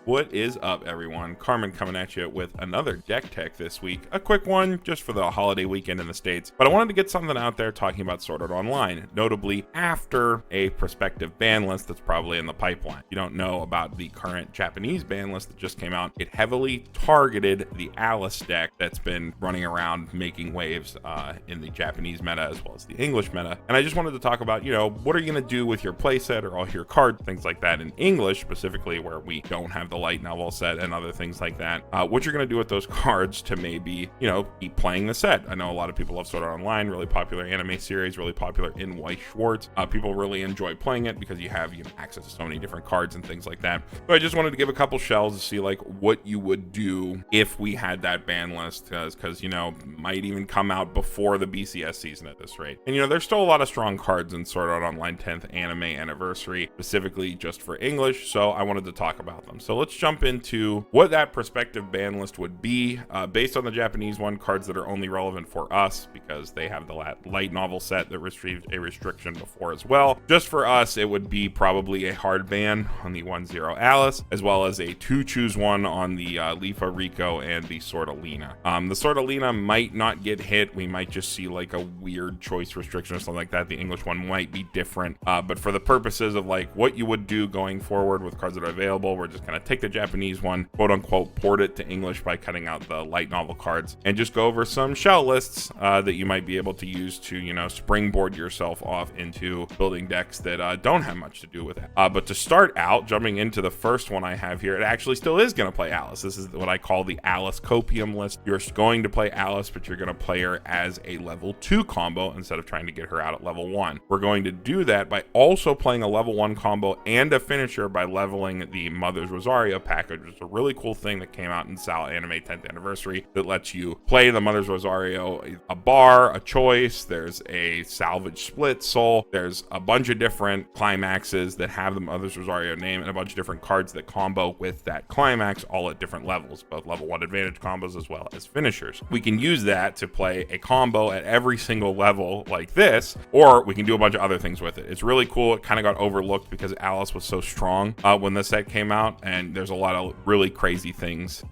What is up, everyone? Carmen coming at you with another deck tech this week. A quick one just for the holiday weekend in the States, but I wanted to get something out there talking about Sword Art Online, notably after a prospective ban list that's probably in the pipeline. If you don't know about the current Japanese ban list that just came out, it heavily targeted the Alice deck that's been running around making waves in the Japanese meta as well as the English meta. And I just wanted to talk about, what are you going to do with your playset or all your cards, things like that in English, specifically where we don't have the light novel set and other things like that. What you're going to do with those cards to maybe, keep playing the set. I know a lot of people love Sword Art Online, really popular anime series, really popular in White Schwartz. People really enjoy playing it because you have access to so many different cards and things like that. So I just wanted to give a couple shells to see what you would do if we had that ban list, because might even come out before the BCS season at this rate. And there's still a lot of strong cards in Sword Art Online 10th anime anniversary, specifically just for English, so I wanted to talk about them. So let's jump into what that prospective ban list would be based on the Japanese one, cards that are only relevant for us because they have the light novel set that received a restriction before as well. Just for us, it would be probably a hard ban on the 1-0 Alice, as well as a 2-choose-1 on the Lifa Rico and the Swordalina. The Swordalina might not get hit. We might just see a weird choice restriction or something like that. The English one might be different, but for the purposes of what you would do going forward with cards that are available, we're just going to take the Japanese one, quote unquote, port it to English by cutting out the light novel cards, and just go over some shell lists that you might be able to use to springboard yourself off into building decks that don't have much to do with it. But to start out, jumping into the first one I have here, it actually still is going to play Alice. This is what I call the Alice Copium list. You're going to play Alice, but you're going to play her as a level 2 combo instead of trying to get her out at level 1. We're going to do that by also playing a level 1 combo and a finisher by leveling the Mother's Rosario package, which is a really cool thing that came out in SAO Anime 10th Anniversary that lets you play the Mother's Rosario, a bar, a choice, there's a salvage split soul, there's a bunch of different climaxes that have the Mother's Rosario name and a bunch of different cards that combo with that climax, all at different levels, both level 1 advantage combos as well as finishers. We can use that to play a combo at every single level like this, or we can do a bunch of other things with it. It's really cool. It kind of got overlooked because Alice was so strong when the set came out, and there's a lot of really crazy things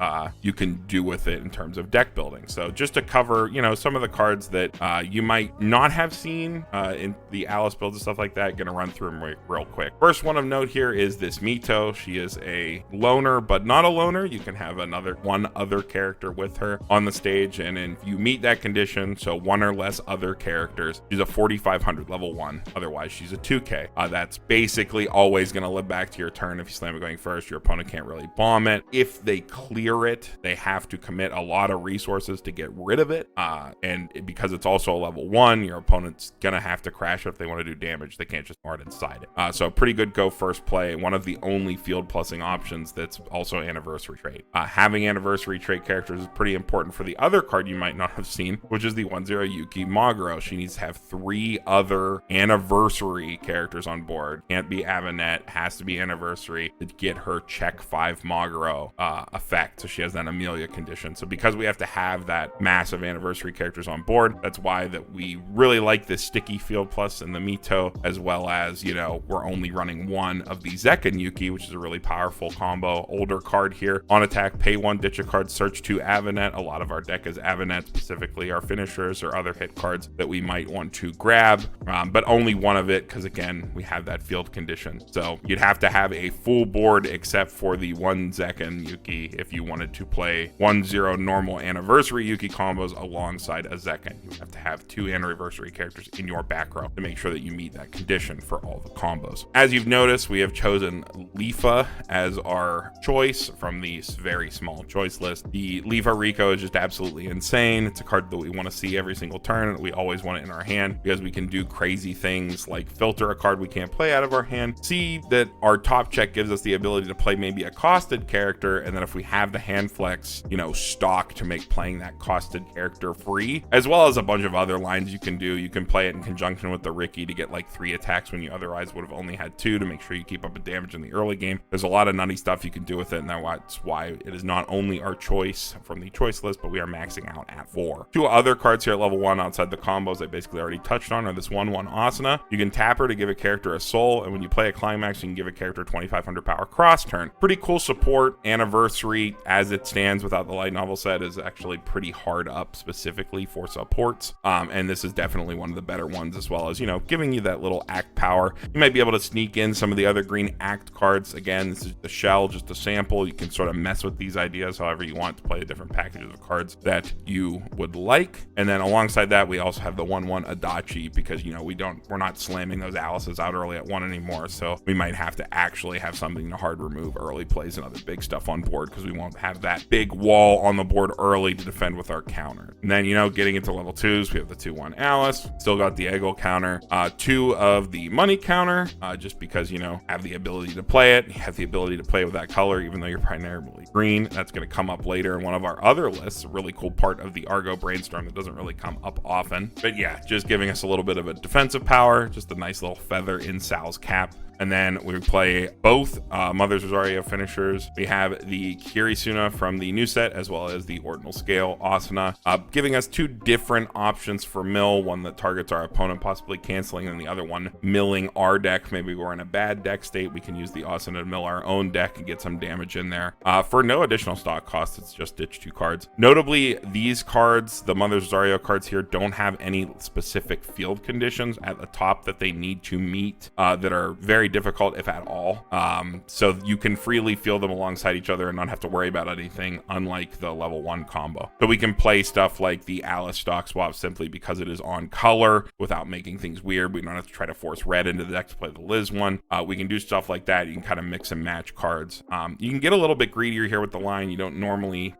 you can do with it in terms of deck building. So just to cover, some of the cards that you might not have seen in the Alice builds and stuff like that, gonna run through them real quick. First one of note here is this Mito. She is a loner, but not a loner. You can have one other character with her on the stage, and if you meet that condition, so one or less other characters, she's a 4500 level 1. Otherwise, she's a 2k. That's basically always going to live back to your turn. If you slam it going first, your opponent can't really bomb it. If they clear it, they have to commit a lot of resources to get rid of it, and because it's also a level 1, your opponent's gonna have to crash it if they want to do damage. They can't just guard inside it. So pretty good go first play. One of the only field plussing options that's also anniversary trait. Having anniversary trait characters is pretty important for the other card you might not have seen, which is the 1-0 Yuuki Maguro. She needs to have 3 other anniversary characters on board. Can't be Avanet, has to be anniversary to get her check 5 Maguro effect. So she has that Amelia condition. So because we have to have that massive anniversary characters on board, that's why that we really like this sticky field plus in the Mito, as well as, we're only running one of the Zekken Yuuki, which is a really powerful combo. Older card here. On attack, pay 1, ditch a card, search 2 Avanet. A lot of our deck is Avanet, specifically our finishers or other hit cards that we might want to grab, but only one of it because, again, we have that field condition. So you'd have to have a full board except for the 1 Zekken Yuuki if you wanted to play 1-0 normal anniversary Yuuki combos alongside a Zekken. You have to have 2 anniversary characters in your back row to make sure that you meet that condition for all the combos. As you've noticed, we have chosen Lifa as our choice from the very small choice list. The Lifa Rico is just absolutely insane. It's a card that we want to see every single turn. We always want it in our hand because we can do crazy things like filter a card we can't play out of our hand, see that our top check gives us the ability to play maybe a costed character, and then if we have the hand flex, stock to make playing that costed character free, as well as a bunch of other lines you can do. You can play it in conjunction with the Ricky to get 3 attacks when you otherwise would have only had 2 to make sure you keep up with damage in the early game. There's a lot of nutty stuff you can do with it, and that's why it is not only our choice from the choice list, but we are maxing out at 4. 2 other cards here at level 1 outside the combos I basically already touched on are this 1-1 Asuna. You can tap her to give a character a soul, and when you play a climax, you can give a character 2500 power cross turn. pretty cool support. Anniversary, as it stands without the light novel set, is actually pretty hard up specifically for supports. And this is definitely one of the better ones, as well as, you know, giving you that little act power. You might be able to sneak in some of the other green act cards. Again, this is the shell, just a sample. You can sort of mess with these ideas however you want to play the different packages of cards that you would like. And then alongside that, we also have the 1/1 Adachi, because, you know, we're not slamming those Alices out early at 1 anymore, so we might have to actually have something to hard remove early plays and other big stuff on board, because we won't have that big wall on the board early to defend with our counter. And then, you know, getting into level 2s, we have the 2/1 Alice, still got the Eggle counter, 2 of the money counter, just because, you know, have the ability to play it, you have the ability to play with that color even though you're primarily green. That's going to come up later in one of our other lists, a really cool part of the Argo brainstorm that doesn't really come up often. But yeah, just giving us a little bit of a defensive power, just a nice little feather in Sal's cap. And then we play both Mother's Rosario finishers. We have the Kirisuna from the new set, as well as the Ordinal Scale Asuna, giving us 2 different options for mill, one that targets our opponent, possibly canceling, and the other one milling our deck. Maybe we're in a bad deck state, we can use the Asuna to mill our own deck and get some damage in there. For no additional stock cost, it's just ditch 2 cards. Notably, these cards, the Mother's Rosario cards here, don't have any specific field conditions at the top that they need to meet that are very difficult, if at all, so you can freely field them alongside each other and not have to worry about anything, unlike the level 1 combo. So we can play stuff like the Alice stock swap simply because it is on color without making things weird. We don't have to try to force red into the deck to play the Liz one. We can do stuff like that. You can kind of mix and match cards. You can get a little bit greedier here with the line. You don't normally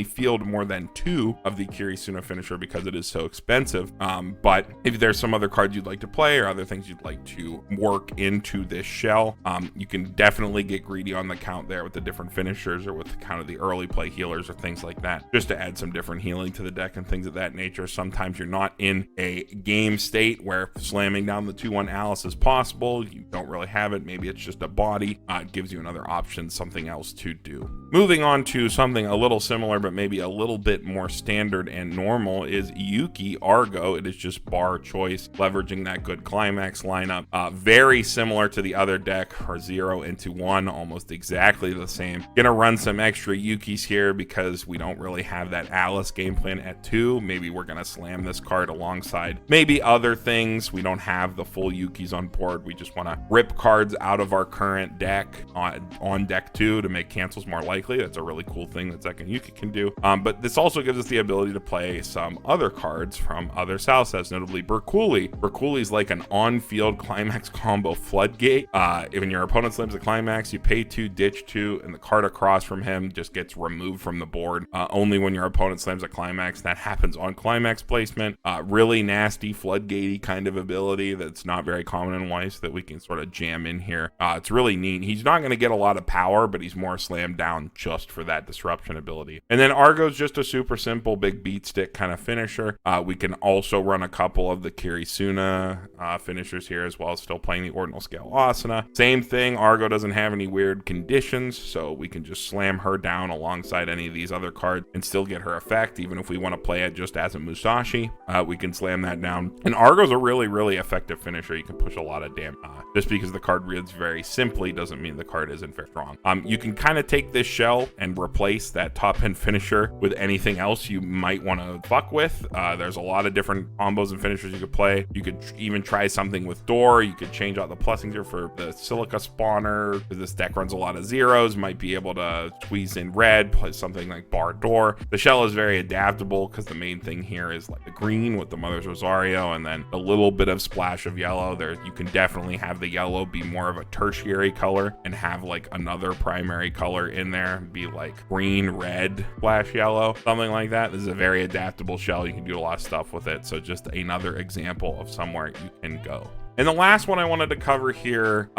field more than 2 of the Kirisuna finisher because it is so expensive, but if there's some other cards you'd like to play or other things you'd like to work into this shell, you can definitely get greedy on the count there with the different finishers, or with the count of the early play healers or things like that, just to add some different healing to the deck and things of that nature. Sometimes you're not in a game state where slamming down the 2/1 Alice is possible. You don't really have it. Maybe it's just a body. It gives you another option, something else to do. Moving on to something a little similar, but maybe a little bit more standard and normal, is Yuuki Argo. It is just bar choice, leveraging that good climax lineup. Very similar to the other deck, or 0 into 1, almost exactly the same. Gonna run some extra Yuukis here because we don't really have that Alice game plan at 2. Maybe we're gonna slam this card alongside maybe other things. We don't have the full Yuukis on board. We just want to rip cards out of our current deck on deck 2 to make cancels more likely. That's a really cool thing that second Yuuki can do. But this also gives us the ability to play some other cards from other SAO sets, notably Berkuli. Berkuli's like an on-field climax combo floodgate. When your opponent slams a climax, you pay 2, ditch 2, and the card across from him just gets removed from the board. Only when your opponent slams a climax. That happens on climax placement. Really nasty floodgatey kind of ability that's not very common in Weiss that we can sort of jam in here. It's really neat. He's not going to get a lot of power, but he's more slammed down just for that disruption ability. And then Argo's just a super simple big beat stick kind of finisher. We can also run a couple of the Kirisuna finishers here, as well as still playing the Ordinal Scale Asuna. Same thing, Argo doesn't have any weird conditions, so we can just slam her down alongside any of these other cards and still get her effect. Even if we want to play it just as a Musashi, we can slam that down. And Argo's a really, really effective finisher. You can push a lot of damage. Just because the card reads very simply doesn't mean the card isn't very strong. You can kind of take this shell and replace that top end finisher with anything else you might want to fuck with. There's a lot of different combos and finishers you could play. You could even try something with Door. You could change out the plussings here for the Silica spawner, because this deck runs a lot of zeros. Might be able to squeeze in red, play something like Bar Door. The shell is very adaptable because the main thing here is like the green with the Mother's Rosario, and then a little bit of splash of yellow. There, you can definitely have the yellow be more of a tertiary color and have like another primary color in there, be like green, red, splash yellow, something like that. This is a very adaptable shell. You can do a lot of stuff with it. So just another example of somewhere you can go. And the last one I wanted to cover here,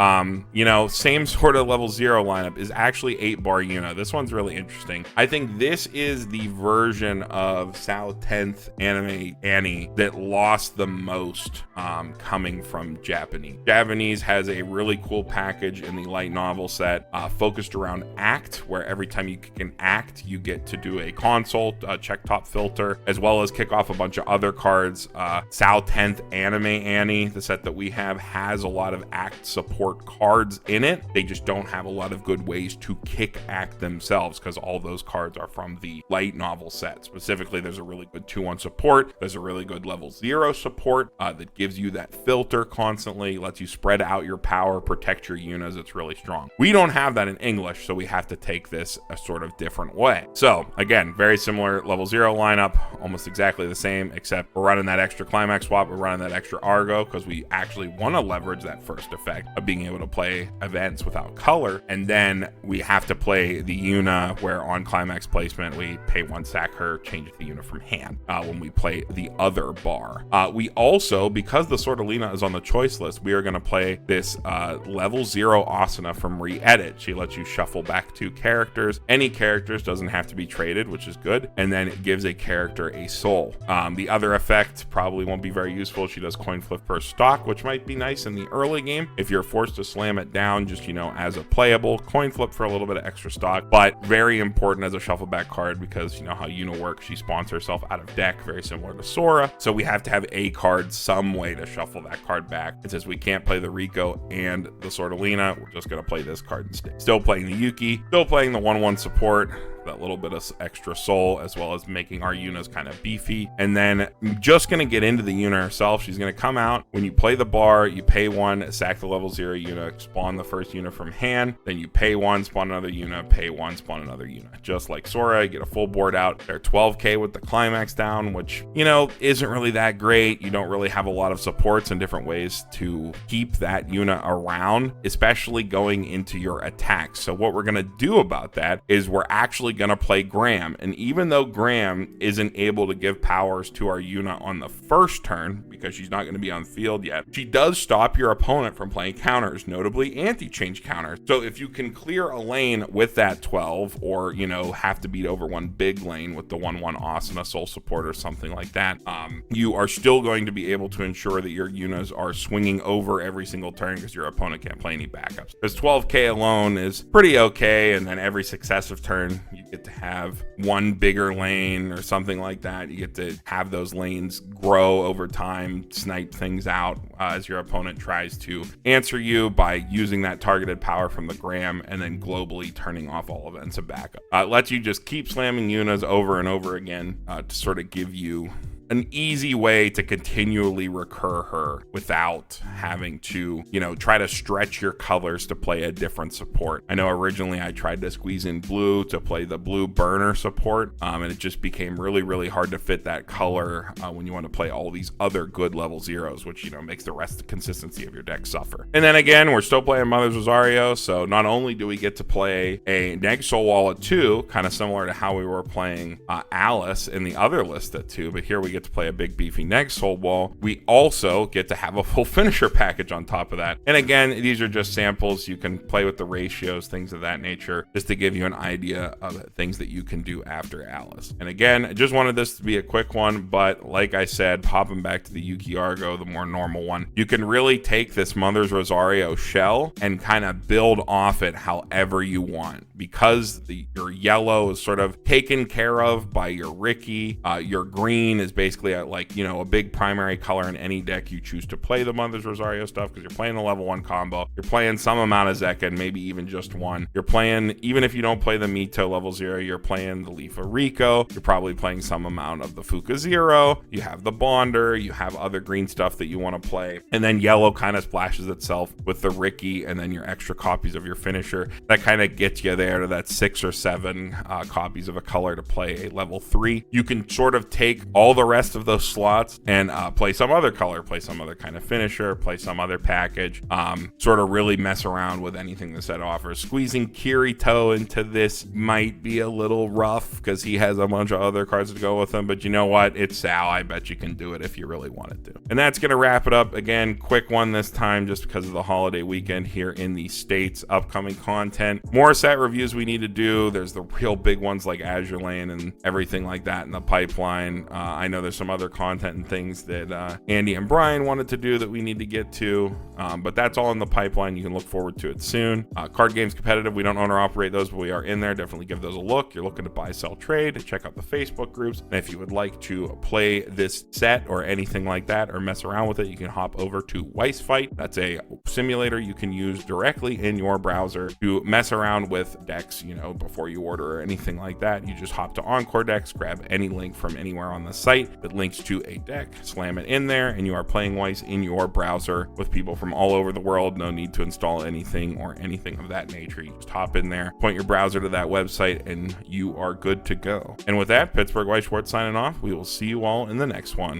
same sort of level 0 lineup, is actually 8 Bar Yuna. This one's really interesting. I think this is the version of SAO 10th Anime Annie that lost the most coming from Japanese. Japanese has a really cool package in the light novel set focused around act, where every time you can act, you get to do a consult, check top filter, as well as kick off a bunch of other cards. SAO 10th Anime Annie, the set that we we have has a lot of act support cards in it. They just don't have a lot of good ways to kick act themselves because all those cards are from the light novel set. Specifically, there's a really good 2-1 support. There's a really good level 0 support that gives you that filter constantly, lets you spread out your power, protect your Yunas. It's really strong. We don't have that in English, so we have to take this a sort of different way. So again, very similar level 0 lineup, almost exactly the same, except we're running that extra climax swap, we're running that extra Argo because we actually want to leverage that first effect of being able to play events without color. And then we have to play the Yuna, where on climax placement we pay 1, sack her, change the Yuna from hand when we play the other bar. We also, because the Sortalina is on the choice list, we are going to play this level 0 Asuna from Re-Edit. She lets you shuffle back 2 characters. Any characters, doesn't have to be traded, which is good. And then it gives a character a soul. The other effect probably won't be very useful. She does coin flip per stock, which might be nice in the early game if you're forced to slam it down, just, you know, as a playable coin flip for a little bit of extra stock, but very important as a shuffle back card because you know how Yuna works. She spawns herself out of deck, very similar to Sora. So we have to have a card, some way to shuffle that card back. And since we can't play the Rico and the Sortalina, we're just going to play this card instead. Still playing the Yuuki, still playing the 1/1 support, that little bit of extra soul, as well as making our Yunas kind of beefy. And then I'm just going to get into the Yuna herself. She's going to come out. When you play the bar, you pay 1, sack the level 0 Yuna, spawn the first Yuna from hand. Then you pay 1, spawn another Yuna, pay 1, spawn another Yuna. Just like Sora, you get a full board out. They're 12k with the climax down, which, you know, isn't really that great. You don't really have a lot of supports and different ways to keep that Yuna around, especially going into your attacks. So what we're going to do about that is we're actually going to play Graham. And even though Graham isn't able to give powers to our Yuna on the first turn because she's not going to be on field yet, she does stop your opponent from playing counters, notably anti-change counters. So if you can clear a lane with that 12, or, you know, have to beat over one big lane with the 1/1 Asuna soul support or something like that, you are still going to be able to ensure that your Yunas are swinging over every single turn because your opponent can't play any backups. Because 12k alone is pretty okay, and then every successive turn you get to have one bigger lane or something like that. You get to have those lanes grow over time, snipe things out as your opponent tries to answer you by using that targeted power from the Graham and then globally turning off all events of backup. It lets you just keep slamming Yunas over and over again to sort of give you an easy way to continually recur her without having to, you know, try to stretch your colors to play a different support. I know originally I tried to squeeze in blue to play the blue burner support, and it just became really, really hard to fit that color when you want to play all these other good level 0s, which, you know, makes the rest of the consistency of your deck suffer. And then again, we're still playing Mother's Rosario, so not only do we get to play a Neg Soul Wall at 2, kind of similar to how we were playing Alice in the other list at 2, but here we get to play a big beefy Neg Soul Wall. We also get to have a full finisher package on top of that. And again, these are just samples. You can play with the ratios, things of that nature, just to give you an idea of things that you can do after Alice. And again, I just wanted this to be a quick one, but like I said, popping back to the Yuuki Argo, the more normal one, you can really take this Mother's Rosario shell and kind of build off it however you want, because your yellow is sort of taken care of by your Ricky. Your green is basically like, you know, a big primary color in any deck you choose to play the Mother's Rosario stuff, because you're playing the level 1 combo, you're playing some amount of Zeka, and maybe even just one. You're playing, even if you don't play the Mito level 0, you're playing the Leafa Rico, you're probably playing some amount of the Fuka 0, you have the Bonder, you have other green stuff that you want to play, and then yellow kind of splashes itself with the Ricky and then your extra copies of your finisher. That kind of gets you there to that 6 or 7 copies of a color to play a level 3. You can sort of take all the rest of those slots and play some other color, play some other kind of finisher, play some other package, sort of really mess around with anything the set offers. Squeezing Kirito into this might be a little rough because he has a bunch of other cards to go with him, but you know what? It's SAO. I bet you can do it if you really wanted to. And that's going to wrap it up. Again, quick one this time just because of the holiday weekend here in the States. Upcoming content, more set reviews we need to do. There's the real big ones like Azure Lane and everything like that in the pipeline. I know there's there's some other content and things that Andy and Brian wanted to do that we need to get to, but that's all in the pipeline. You can look forward to it soon. Card games competitive, we don't own or operate those, but we are in there. Definitely give those a look. You're looking to buy, sell, trade, check out the Facebook groups. And if you would like to play this set or anything like that or mess around with it, you can hop over to Weiss Fight. That's a simulator you can use directly in your browser to mess around with decks, before you order or anything like that. You just hop to Encore Decks, grab any link from anywhere on the site that links to a deck, slam it in there, and you are playing Weiss in your browser with people from all over the world. No need to install anything or anything of that nature. You just hop in there, point your browser to that website, and you are good to go. And with that, Pittsburgh White Schwartz signing off. We will see you all in the next one.